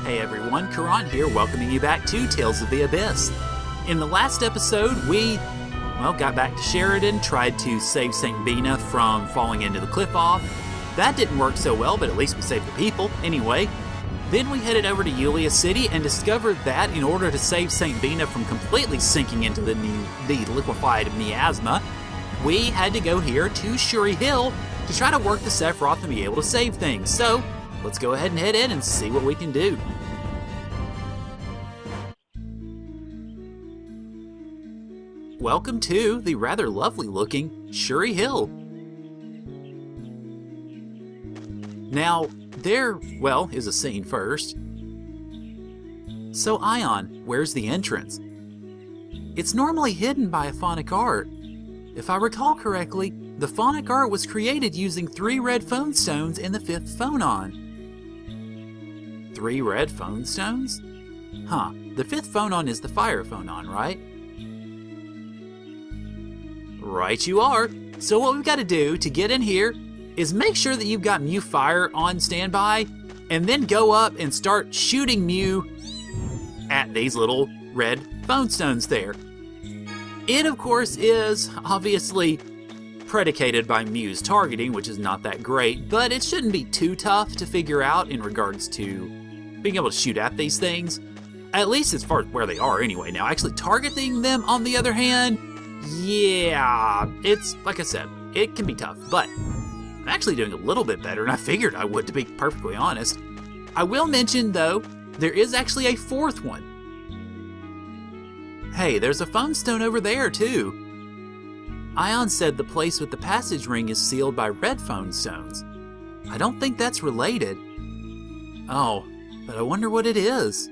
Hey everyone, Caront here, welcoming you back to Tales of the Abyss. In the last episode, we, got back to Sheridan, tried to save St. Bina from falling into the cliff off. That didn't work so well, but at least we saved the people. Anyway, then we headed over to Yulia City and discovered that in order to save St. Bina from completely sinking into the liquefied miasma, we had to go here to Shurrey Hill to try to work the Sephiroth and be able to save things. So, let's go ahead and head in and see what we can do. Welcome to the rather lovely looking Shurrey Hill. Now, there, is a scene first. So Ion, where's the entrance? It's normally hidden by a phonic art. If I recall correctly, the phonic art was created using 3 red phone stones in the 5th phonon. 3 red phone stones? Huh, the 5th phonon is the fire phonon, right? Right you are. So what we've got to do to get in here is make sure that you've got Mew Fire on standby, and then go up and start shooting Mew at these little red phone stones there. It, of course, is obviously predicated by Mew's targeting, which is not that great, but it shouldn't be too tough to figure out in regards to being able to shoot at these things, at least as far as where they are anyway. Now, actually targeting them, on the other hand, yeah, it's, like I said, it can be tough, but I'm actually doing a little bit better than I figured I would, to be perfectly honest. I will mention, though, there is actually a 4th one. Hey, there's a phone stone over there, too. Ion said the place with the passage ring is sealed by red phone stones. I don't think that's related. Oh, but I wonder what it is.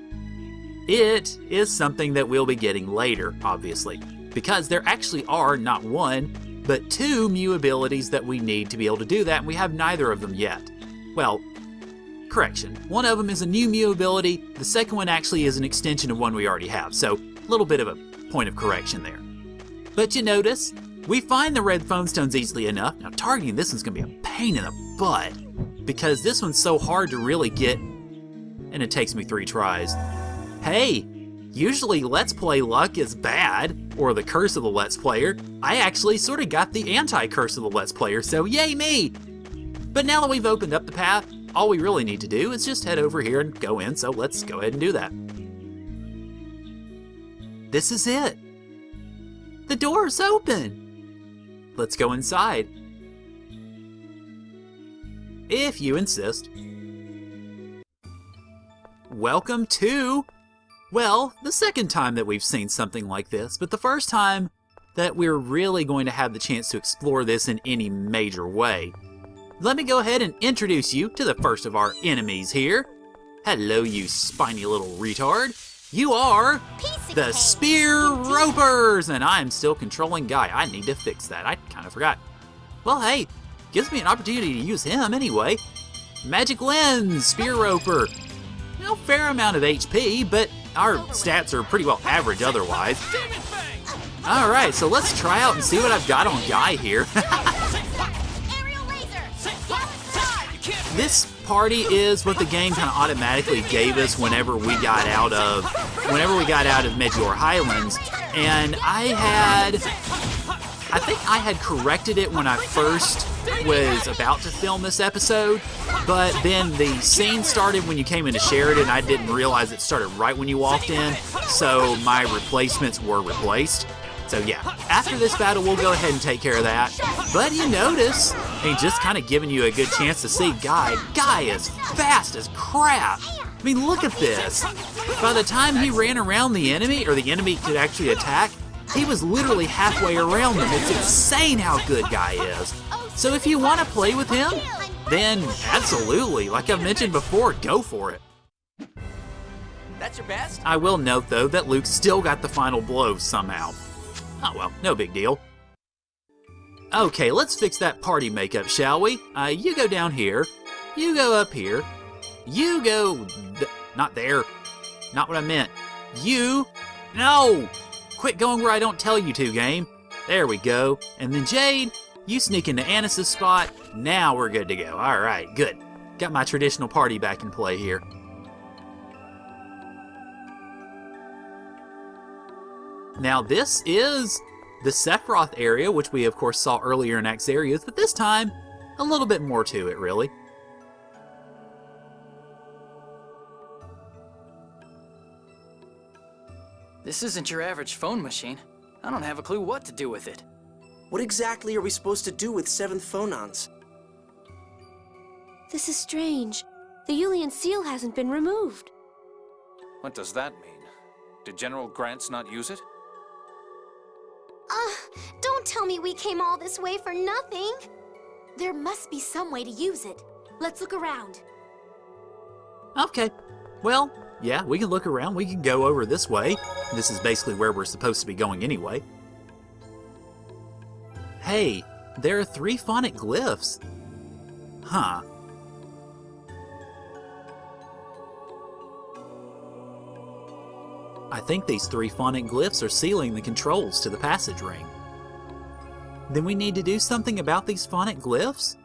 It is something that we'll be getting later, obviously, because there actually are not 1, but 2 Mew abilities that we need to be able to do that, and we have neither of them yet. Well, correction. One of them is a new Mew ability, the second one actually is an extension of one we already have, so a little bit of a point of correction there. But you notice, we find the red phone stones easily enough. Now targeting this one's going to be a pain in the butt, because this one's so hard to really get, and it takes me 3 tries. Hey, usually Let's Play luck is bad, or the curse of the Let's Player. I actually sort of got the anti-curse of the Let's Player, so yay me! But now that we've opened up the path, all we really need to do is just head over here and go in, so let's go ahead and do that. This is it! The door's open! Let's go inside. If you insist. Welcome to, the second time that we've seen something like this, but the first time that we're really going to have the chance to explore this in any major way. Let me go ahead and introduce you to the first of our enemies here. Hello, you spiny little retard. You are the Spear Ropers, and I'm still controlling Guy. I need to fix that. I kind of forgot. Well, hey, gives me an opportunity to use him anyway. Magic Lens, Spear Roper. Fair amount of HP, but our stats are pretty well average otherwise. Alright, so let's try out and see what I've got on Guy here. This party is what the game kind of automatically gave us whenever we got out of Meteor Highlands, and I think I had corrected it when I first was about to film this episode, but then the scene started when you came into Sheridan. I didn't realize it started right when you walked in, so my replacements were replaced. So yeah, after this battle, we'll go ahead and take care of that. But you notice, just kind of giving you a good chance to see Guy. Guy is fast as crap. I mean, look at this. By the time he ran around the enemy, or the enemy could actually attack, he was literally halfway around them. It's insane how good Guy is. So if you want to play with him, then absolutely, like I've mentioned before, go for it. That's your best? I will note, though, that Luke still got the final blow somehow. Oh well, no big deal. Okay, let's fix that party makeup, shall we? You go down here, you go up here, you go... not there. Not what I meant. No! Quit going where I don't tell you to, game. There we go. And then Jade, you sneak into Anis's spot. Now we're good to go. Alright, good. Got my traditional party back in play here. Now this is the Sephiroth area, which we of course saw earlier in Axarius, but this time, a little bit more to it, really. This isn't your average phone machine. I don't have a clue what to do with it. What exactly are we supposed to do with 7th phonons? This is strange. The Yulian seal hasn't been removed. What does that mean? Did General Grants not use it? Don't tell me we came all this way for nothing. There must be some way to use it. Let's look around. Okay, well, yeah, we can look around. We can go over this way. This is basically where we're supposed to be going anyway. Hey, there are 3 phonic glyphs. Huh. I think these 3 phonic glyphs are sealing the controls to the passage ring. Then we need to do something about these phonic glyphs?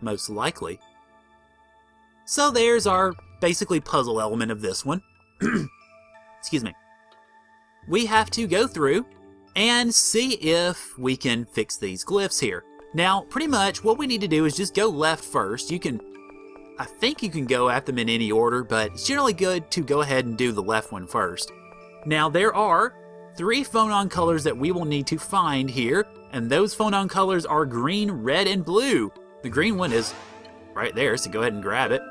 Most likely. So there's our basically puzzle element of this one. Excuse me. We have to go through and see if we can fix these glyphs here. Now, pretty much what we need to do is just go left first. I think you can go at them in any order, but it's generally good to go ahead and do the left one first. Now, there are 3 phonon colors that we will need to find here, and those phonon colors are green, red, and blue. The green one is right there, so go ahead and grab it.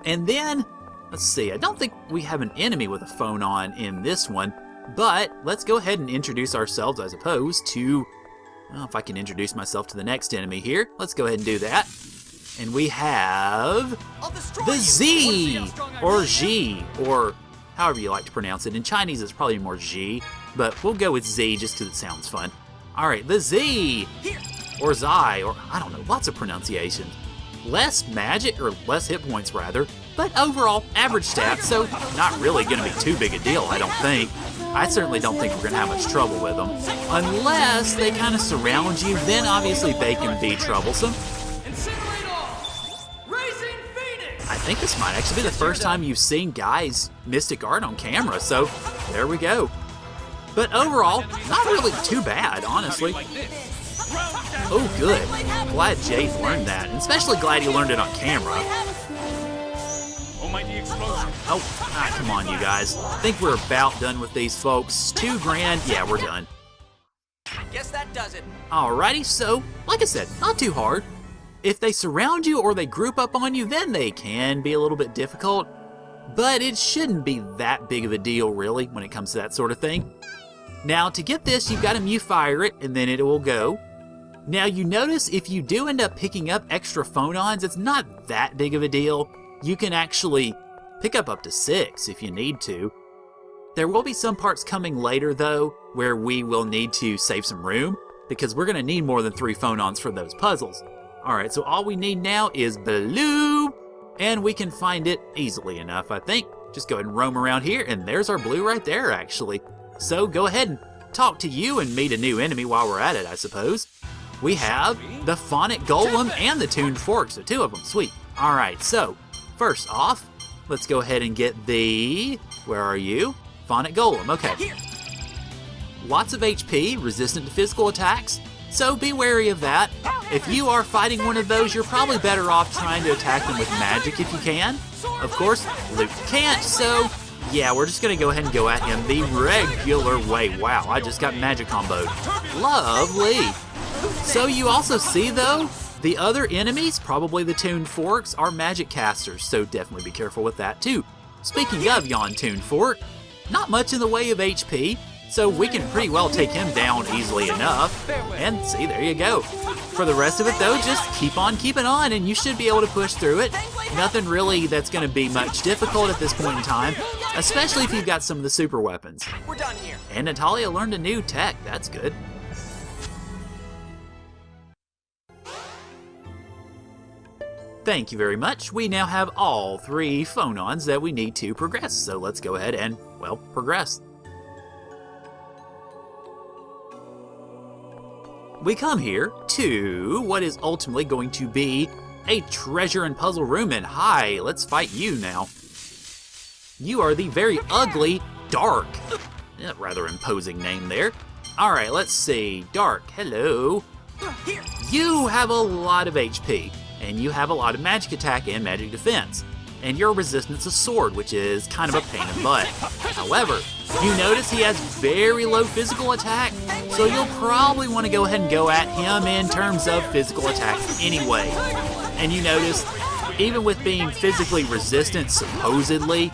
And then, let's see, I don't think we have an enemy with a phonon in this one, but let's go ahead and introduce ourselves as opposed to, well, if I can introduce myself to the next enemy here, let's go ahead and do that. And we have the Z, or G, or however you like to pronounce it. In Chinese, it's probably more G, but we'll go with Z just because it sounds fun. All right, the Z, or Zai, or I don't know, lots of pronunciations. Less magic, or less hit points rather, but overall average stats, so not really going to be too big a deal, I don't think. I certainly don't think we're going to have much trouble with them. Unless they kind of surround you, then obviously they can be troublesome. I think this might actually be the first time you've seen Guy's mystic art on camera, so there we go. But overall, not really too bad, honestly. Oh, good. Glad Jade learned that, and especially glad he learned it on camera. Oh, come on, you guys. I think we're about done with these folks. 2 grand, yeah, we're done. Guess that does it. Alrighty, so, like I said, not too hard. If they surround you or they group up on you, then they can be a little bit difficult. But it shouldn't be that big of a deal, really, when it comes to that sort of thing. Now, to get this, you've got to mu-fire it, and then it will go. Now, you notice if you do end up picking up extra phonons, it's not that big of a deal. You can actually pick up to 6 if you need to. There will be some parts coming later, though, where we will need to save some room, because we're going to need more than 3 phonons for those puzzles. Alright, so all we need now is blue, and we can find it easily enough, I think. Just go ahead and roam around here, and there's our blue right there, actually. So go ahead and talk to you and meet a new enemy while we're at it, I suppose. We have the Phonic Golem and the Tuned Fork, so 2 of them, sweet. Alright, so first off, let's go ahead and get the, where are you? Phonic Golem, okay. Lots of HP, resistant to physical attacks, so be wary of that. If you are fighting one of those, you're probably better off trying to attack them with magic if you can. Of course, Luke can't, so yeah, we're just going to go ahead and go at him the regular way. Wow, I just got magic comboed. Lovely. So you also see, though, the other enemies, probably the Tuned Forks, are magic casters, so definitely be careful with that, too. Speaking of yon Tuned Fork, not much in the way of HP, so we can pretty well take him down easily enough. And see, there you go. For the rest of it, though, just keep on keeping on, and you should be able to push through it. Nothing really that's going to be much difficult at this point in time, especially if you've got some of the super weapons. We're done here. And Natalia learned a new tech. That's good. Thank you very much. We now have all 3 phonons that we need to progress, so let's go ahead and, well, progress. We come here to what is ultimately going to be a treasure and puzzle room, and hi, let's fight you now. You are the very ugly, dark Yeah, rather imposing name there. Alright, let's see. Dark, hello. You have a lot of HP, and you have a lot of magic attack and magic defense. And your resistance is sword, which is kind of a pain in the butt. However, you notice he has very low physical attack, so you'll probably want to go ahead and go at him in terms of physical attacks anyway. And you notice, even with being physically resistant, supposedly,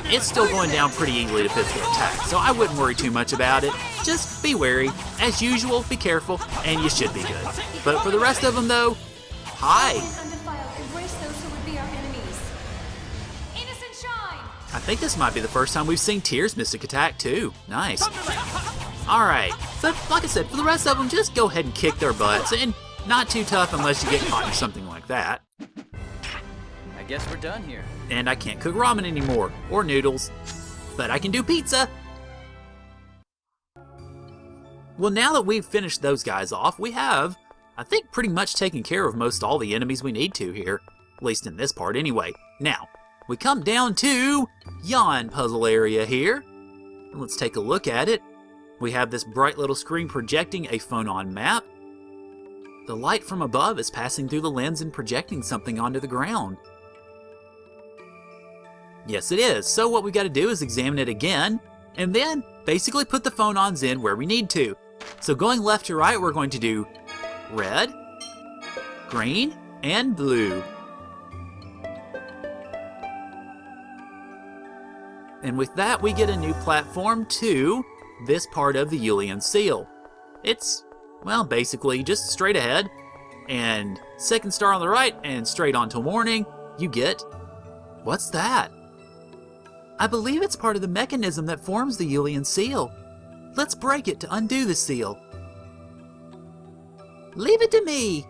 it's still going down pretty easily to physical attack, so I wouldn't worry too much about it. Just be wary. As usual, be careful, and you should be good. But for the rest of them, though, hi! I think this might be the first time we've seen Tyr's Mystic Attack, too. Nice. Alright, but like I said, for the rest of them, just go ahead and kick their butts, and not too tough unless you get caught in something like that. I guess we're done here. And I can't cook ramen anymore, or noodles, but I can do pizza! Well, now that we've finished those guys off, we have, I think, pretty much taken care of most all the enemies we need to here. At least in this part anyway. Now, we come down to yon puzzle area here. Let's take a look at it. We have this bright little screen projecting a phone-on map. The light from above is passing through the lens and projecting something onto the ground. Yes, it is. So what we got to do is examine it again, and then basically put the phone-ons in where we need to. So going left to right, we're going to do red, green, and blue. And with that, we get a new platform to this part of the Yulian Seal. It's, well, basically just straight ahead, and second star on the right, and straight on till morning, you get... What's that? I believe it's part of the mechanism that forms the Yulian Seal. Let's break it to undo the seal. Leave it to me!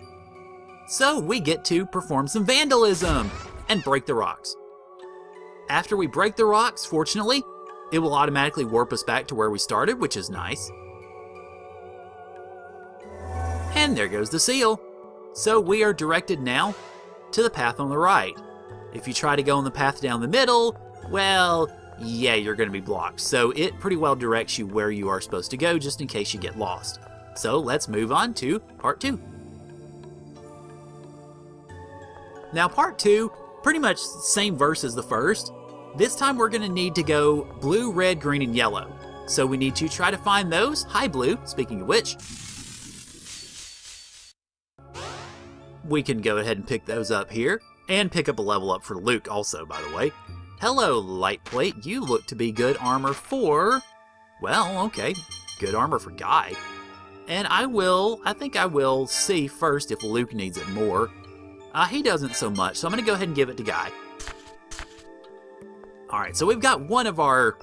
So we get to perform some vandalism and break the rocks. After we break the rocks, fortunately, it will automatically warp us back to where we started, which is nice. And there goes the seal. So we are directed now to the path on the right. If you try to go on the path down the middle, well, yeah, you're going to be blocked. So it pretty well directs you where you are supposed to go, just in case you get lost. So let's move on to part 2. Now part 2, pretty much same verse as the first. This time we're going to need to go blue, red, green, and yellow. So we need to try to find those. Hi, blue. Speaking of which, we can go ahead and pick those up here. And pick up a level up for Luke also, by the way. Hello, light plate. You look to be good armor for... Well, okay. Good armor for Guy. And I think I will see first if Luke needs it more. He doesn't so much, so I'm going to go ahead and give it to Guy. Alright, so we've got one of our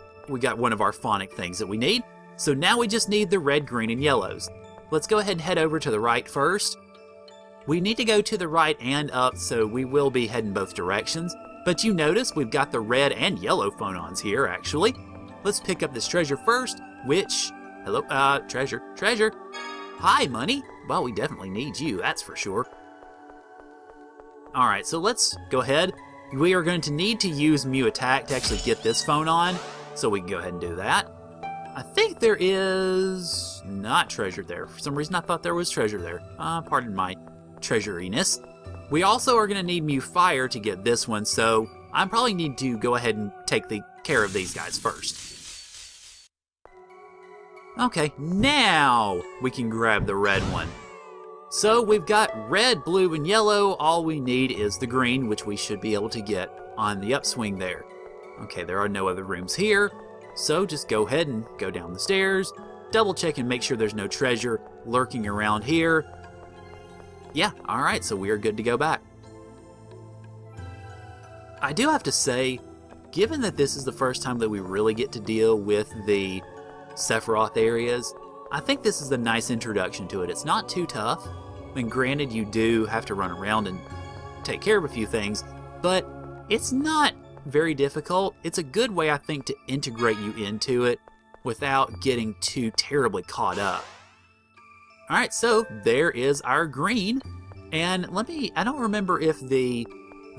phonic things that we need. So now we just need the red, green, and yellows. Let's go ahead and head over to the right first. We need to go to the right and up, so we will be heading both directions. But you notice we've got the red and yellow phone-ons here, actually. Let's pick up this treasure first, which... Hello, treasure. Hi, money. Well, we definitely need you, that's for sure. Alright, so let's go ahead. We are going to need to use Mew Attack to actually get this phone on, so we can go ahead and do that. I think there is not treasure there. For some reason I thought there was treasure there. Pardon my treasuriness. We also are going to need Mew Fire to get this one, so I probably need to go ahead and take care of these guys first. Okay, now we can grab the red one. So we've got red, blue, and yellow. All we need is the green, which we should be able to get on the upswing there. Okay, there are no other rooms here, so just go ahead and go down the stairs, double check and make sure there's no treasure lurking around here. Yeah, alright, so we are good to go back. I do have to say, given that this is the first time that we really get to deal with the Sephiroth areas, I think this is a nice introduction to it. It's not too tough. I mean, granted, you do have to run around and take care of a few things, but it's not very difficult. It's a good way, I think, to integrate you into it without getting too terribly caught up. Alright, so there is our green. And I don't remember if the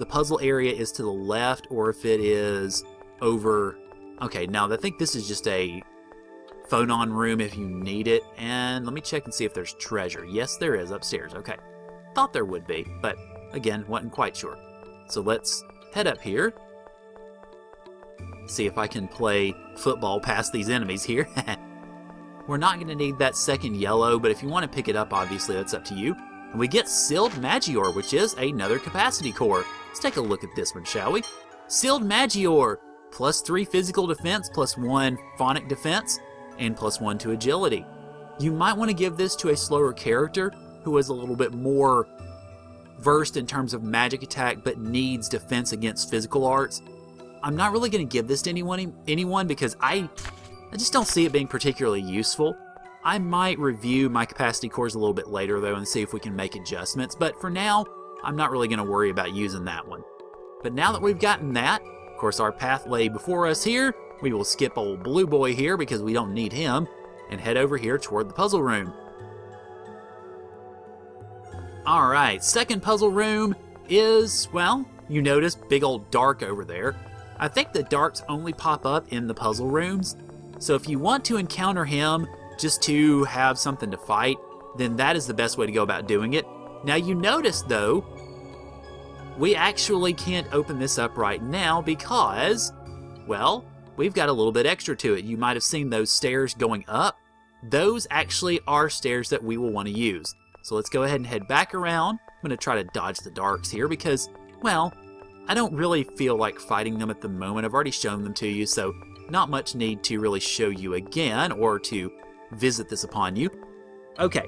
puzzle area is to the left or if it is over... Okay, now I think this is just a phonon room if you need it. And let me check and see if there's treasure. Yes, there is upstairs. Okay. Thought there would be, but again, wasn't quite sure. So let's head up here. See if I can play football past these enemies here. We're not going to need that second yellow, but if you want to pick it up, obviously that's up to you. And we get Sealed Magior, which is another capacity core. Let's take a look at this one, shall we? Sealed Magior, +3 physical defense, +1 phonic defense, and +1 to agility. You might want to give this to a slower character who is a little bit more versed in terms of magic attack but needs defense against physical arts. I'm not really going to give this to anyone because I just don't see it being particularly useful. I might review my capacity cores a little bit later though and see if we can make adjustments, but for now, I'm not really going to worry about using that one. But now that we've gotten that, of course our path lay before us here, we will skip old Blue Boy here because we don't need him, and head over here toward the puzzle room. Alright, second puzzle room is, well, you notice big old Dark over there. I think the Darks only pop up in the puzzle rooms, so if you want to encounter him just to have something to fight, then that is the best way to go about doing it. Now you notice though, we actually can't open this up right now because, well, we've got a little bit extra to it. You might have seen those stairs going up. Those actually are stairs that we will want to use. So let's go ahead and head back around. I'm going to try to dodge the Darks here because, well, I don't really feel like fighting them at the moment. I've already shown them to you, so not much need to really show you again or to visit this upon you. Okay.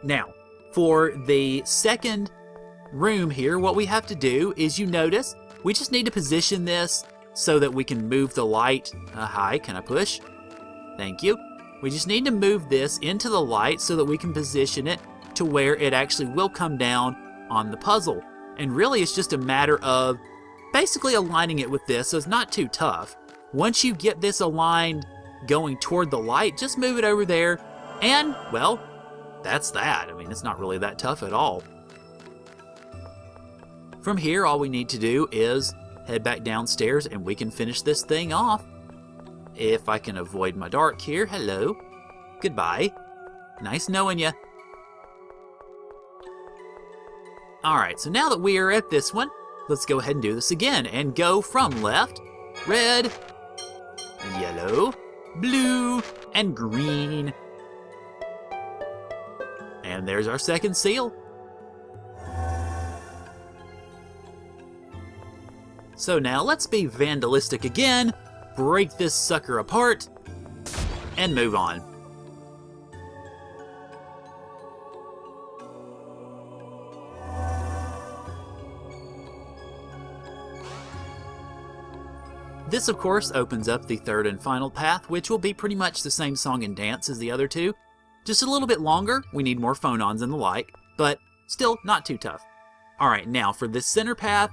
Now, for the second room here, what we have to do is, you notice, we just need to position this so that we can move the light. Hi, can I push? Thank you. We just need to move this into the light so that we can position it to where it actually will come down on the puzzle. And really it's just a matter of basically aligning it with this, so it's not too tough. Once you get this aligned going toward the light, just move it over there, and, well, that's that. I mean, it's not really that tough at all. From here, all we need to do is head back downstairs and we can finish this thing off. If I can avoid my Dark here. Hello. Goodbye. Nice knowing ya. Alright, so now that we are at this one, let's go ahead and do this again and go from left, red, yellow, blue, and green. And there's our second seal. So now let's be vandalistic again, break this sucker apart, and move on. This, of course, opens up the third and final path, which will be pretty much the same song and dance as the other two. Just a little bit longer, we need more phonons and the like, but still not too tough. Alright, now for this center path,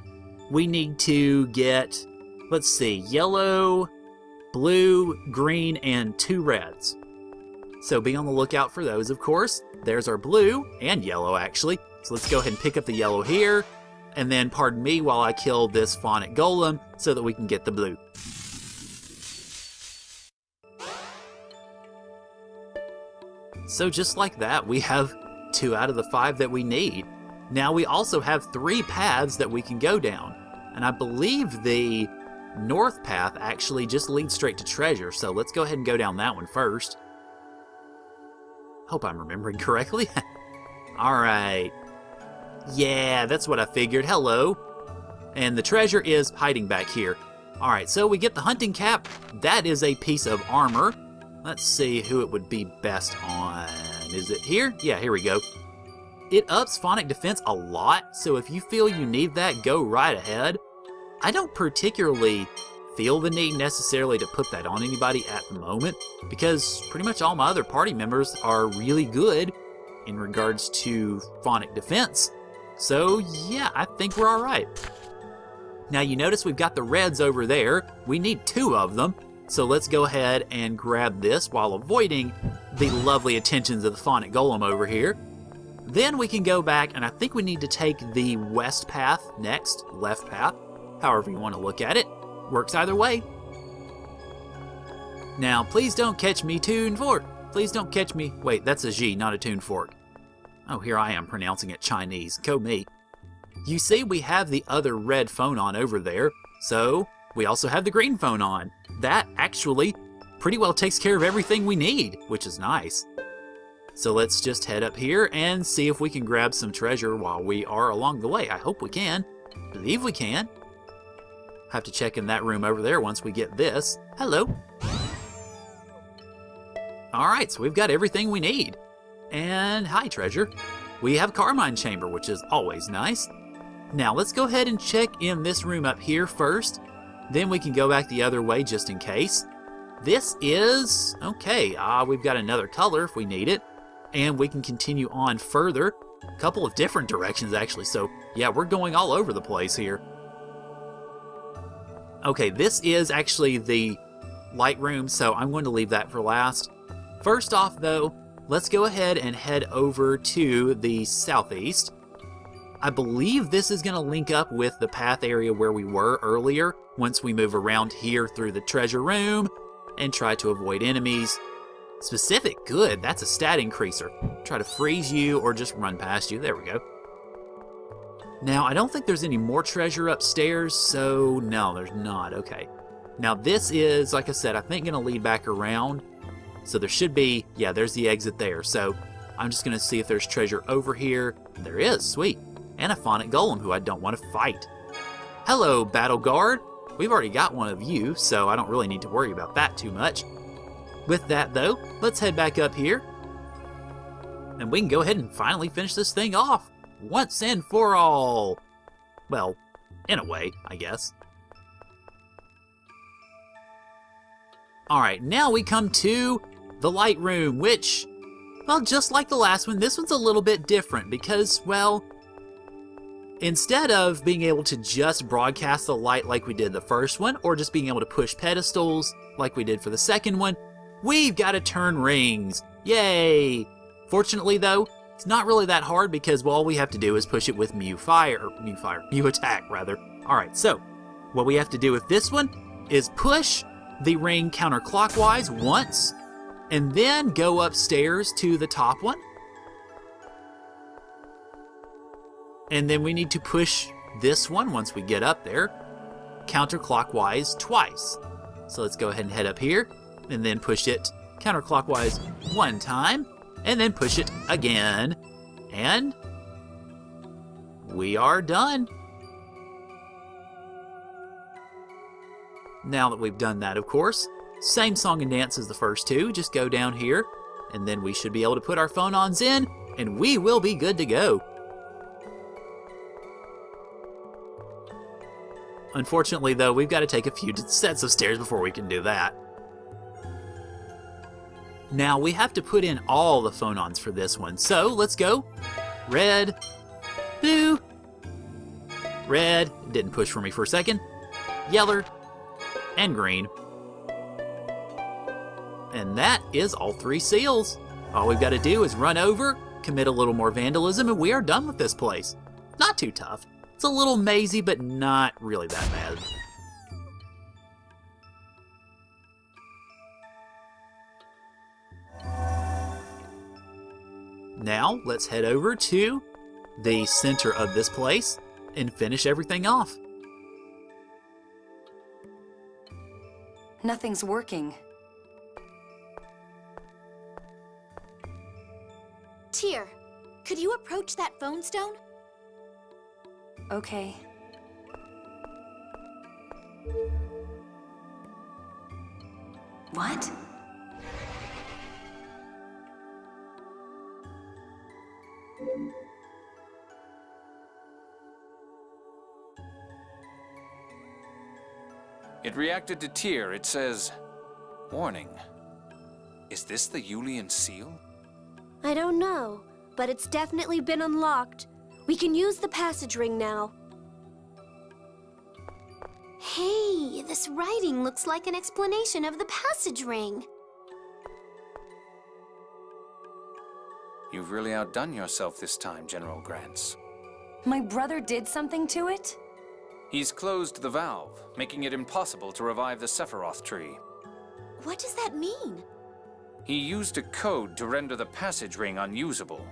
we need to get, let's see, yellow, blue, green, and 2 reds. So be on the lookout for those, of course. There's our blue, and yellow actually. So let's go ahead and pick up the yellow here, and then pardon me while I kill this phonic golem so that we can get the blue. So just like that, we have 2 out of the 5 that we need. Now we also have 3 paths that we can go down, and I believe the north path actually just leads straight to treasure, so let's go ahead and go down that one first. Hope I'm remembering correctly. Alright. Yeah, that's what I figured. Hello. And the treasure is hiding back here. Alright, so we get the hunting cap. That is a piece of armor. Let's see who it would be best on. Is it here? Yeah, here we go. It ups phonic defense a lot, so if you feel you need that, go right ahead. I don't particularly feel the need necessarily to put that on anybody at the moment, because pretty much all my other party members are really good in regards to phonic defense. So yeah, I think we're alright. Now you notice we've got the reds over there. We need 2 of them, so let's go ahead and grab this while avoiding the lovely attentions of the phonic golem over here. Then we can go back, and I think we need to take the west path next, left path, however you want to look at it. Works either way. Now, please don't catch me, Toon Fork. Please don't catch me. Wait, that's a G, not a Toon Fork. Oh, here I am pronouncing it Chinese. Go me. You see, we have the other red phone on over there, so we also have the green phone on. That actually pretty well takes care of everything we need, which is nice. So let's just head up here and see if we can grab some treasure while we are along the way. I hope we can. Believe we can. Have to check in that room over there once we get this. Hello. Alright, so we've got everything we need. And hi, treasure. We have a Carmine chamber, which is always nice. Now let's go ahead and check in this room up here first. Then we can go back the other way just in case. This is, okay, we've got another color if we need it. And we can continue on further. A couple of different directions actually, so yeah, we're going all over the place here. Okay, this is actually the light room, so I'm going to leave that for last. First off though, let's go ahead and head over to the southeast. I believe this is going to link up with the path area where we were earlier once we move around here through the treasure room and try to avoid enemies. Specific, good, that's a stat increaser. Try to freeze you or just run past you, there we go. Now, I don't think there's any more treasure upstairs, so no, there's not, okay. Now this is, like I said, I think going to lead back around. So there should be, yeah, there's the exit there. So I'm just going to see if there's treasure over here. There is, sweet. And a phonic golem who I don't want to fight. Hello, battle guard. We've already got one of you, so I don't really need to worry about that too much. With that though, let's head back up here. And we can go ahead and finally finish this thing off. Once and for all. Well, in a way, I guess. Alright, now we come to the light room, which, well, just like the last one, this one's a little bit different because, well, instead of being able to just broadcast the light like we did the first one, or just being able to push pedestals like we did for the second one, we've got to turn rings. Yay! Fortunately, though, it's not really that hard because, well, all we have to do is push it with Mew Attack, rather. Alright, so, what we have to do with this one is push the ring counterclockwise once, and then go upstairs to the top one. And then we need to push this one once we get up there, counterclockwise twice. So let's go ahead and head up here, and then push it counterclockwise one time, and then push it again, and we are done. Now that we've done that, of course, same song and dance as the first two, just go down here, and then we should be able to put our phone-ons in, and we will be good to go. Unfortunately, though, we've got to take a few sets of stairs before we can do that. Now, we have to put in all the phone-ons for this one, so let's go. Red, blue, red, didn't push for me for a second, yellow, and green. And that is all three seals. All we've got to do is run over, commit a little more vandalism, and we are done with this place. Not too tough. It's a little mazy, but not really that bad. Now, let's head over to the center of this place and finish everything off. Nothing's working. Tyr, could you approach that phone stone? Okay. What? It reacted to Tyr. It says, warning. Is this the Yulian seal? I don't know, but it's definitely been unlocked. We can use the passage ring now. Hey, this writing looks like an explanation of the passage ring. You've really outdone yourself this time, General Grants. My brother did something to it? He's closed the valve, making it impossible to revive the Sephiroth tree. What does that mean? He used a code to render the passage ring unusable.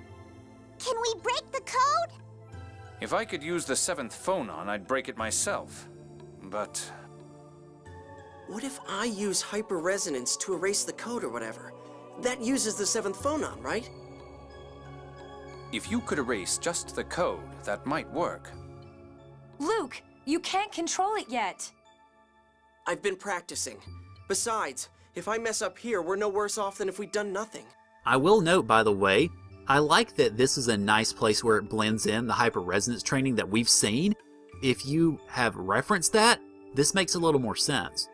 Can we break the code? If I could use the 7th phonon, I'd break it myself. But What if I use hyper-resonance to erase the code or whatever? That uses the 7th phonon, right? if you could erase just the code, that might work. Luke, you can't control it yet. I've been practicing. Besides, if I mess up here, we're no worse off than if we'd done nothing. I will note, by the way, I like that this is a nice place where it blends in the hyper-resonance training that we've seen. If you have referenced that, this makes a little more sense.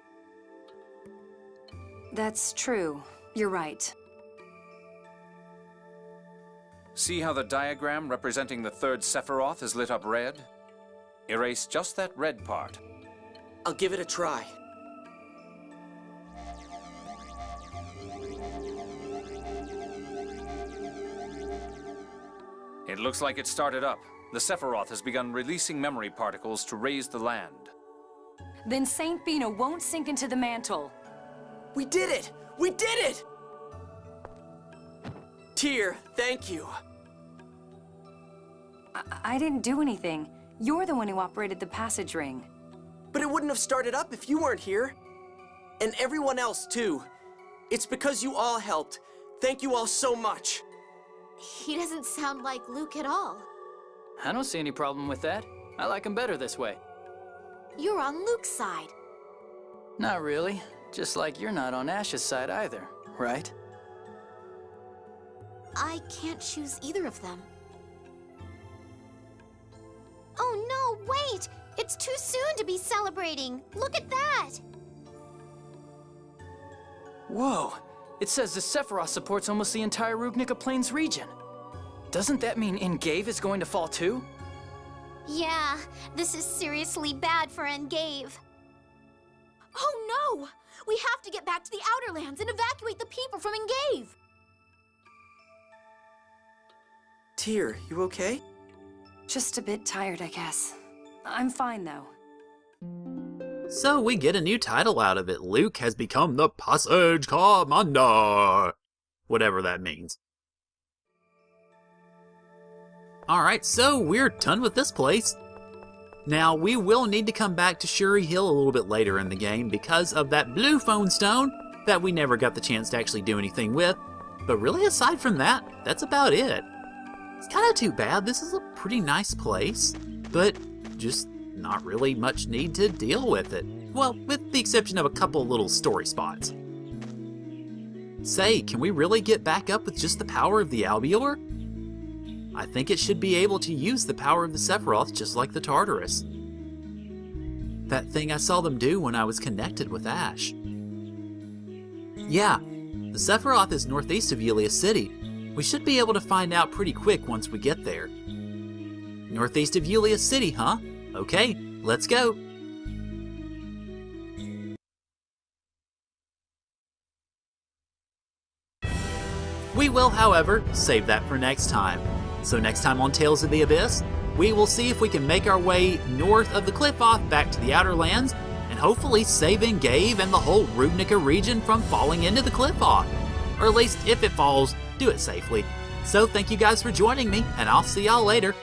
That's true. You're right. See how the diagram representing the 3rd Sephiroth is lit up red? Erase just that red part. I'll give it a try. It looks like it started up. The Sephiroth has begun releasing memory particles to raise the land. Then Saint Bina won't sink into the mantle. We did it! We did it! Tyr, thank you. I didn't do anything. You're the one who operated the passage ring. But it wouldn't have started up if you weren't here. And everyone else, too. It's because you all helped. Thank you all so much. He doesn't sound like Luke at all. I don't see any problem with that. I like him better this way. You're on Luke's side. Not really. Just like you're not on Ash's side either, right? I can't choose either of them. Oh no, wait! It's too soon to be celebrating. Look at that! Whoa! It says the Sephiroth supports almost the entire Rugnica Plains region. Doesn't that mean Engave is going to fall too? Yeah, this is seriously bad for Engave. Oh no! We have to get back to the Outer Lands and evacuate the people from Engave! Tyr, you okay? Just a bit tired, I guess. I'm fine, though. So we get a new title out of it. Luke has become the Passage Commander. Whatever that means. Alright, so we're done with this place. Now, we will need to come back to Shurrey Hill a little bit later in the game because of that blue phone stone that we never got the chance to actually do anything with. But really, aside from that, that's about it. It's kind of too bad. This is a pretty nice place, but just not really much need to deal with it. Well, with the exception of a couple little story spots. Say, can we really get back up with just the power of the alveolar? I think it should be able to use the power of the Sephiroth just like the Tartarus. That thing I saw them do when I was connected with Ash. Yeah, the Sephiroth is northeast of Yulia City. We should be able to find out pretty quick once we get there. Northeast of Yulia City, huh? Okay, let's go. We will, however, save that for next time. So next time on Tales of the Abyss, we will see if we can make our way north of the Cliff-Off back to the Outer Lands, and hopefully save Engave and the whole Rugnica region from falling into the Cliff-Off. Or at least, if it falls, do it safely. So thank you guys for joining me, and I'll see y'all later.